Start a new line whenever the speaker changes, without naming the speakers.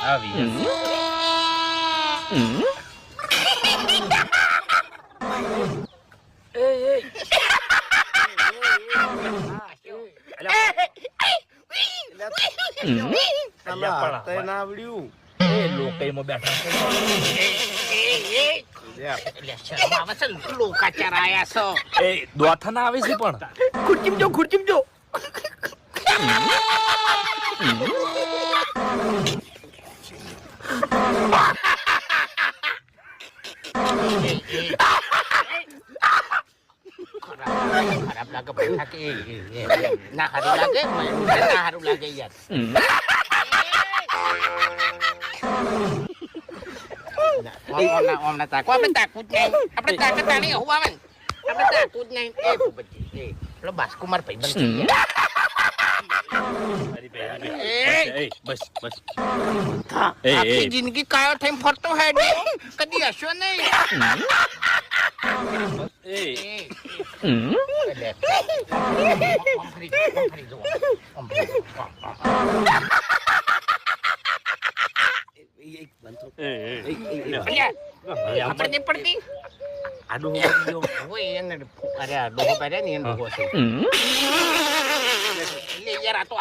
આવી દોથા ના આવે છે પણ
ખુરચીમ જો
ખરાબ લાગે બેઠા કે ના સારું લાગે ના સારું લાગે યાર ઓમના તાકો આપણે તાકું જ નહીં આપણે તાકાત આની હું આવે આપણે તાકું જ નહીં એ બચ્ચી પેલો બાસકુમાર ભાઈબંધ
બસ બસ
આખી જિંદગી કાયો થઈને ફરતો હે કદી હસ્યો નહીં આપણે પડતી
આ ડોહો
અરે આ ડોહો પહેર્યા ને એને ડોહો છે લે યાર આ તો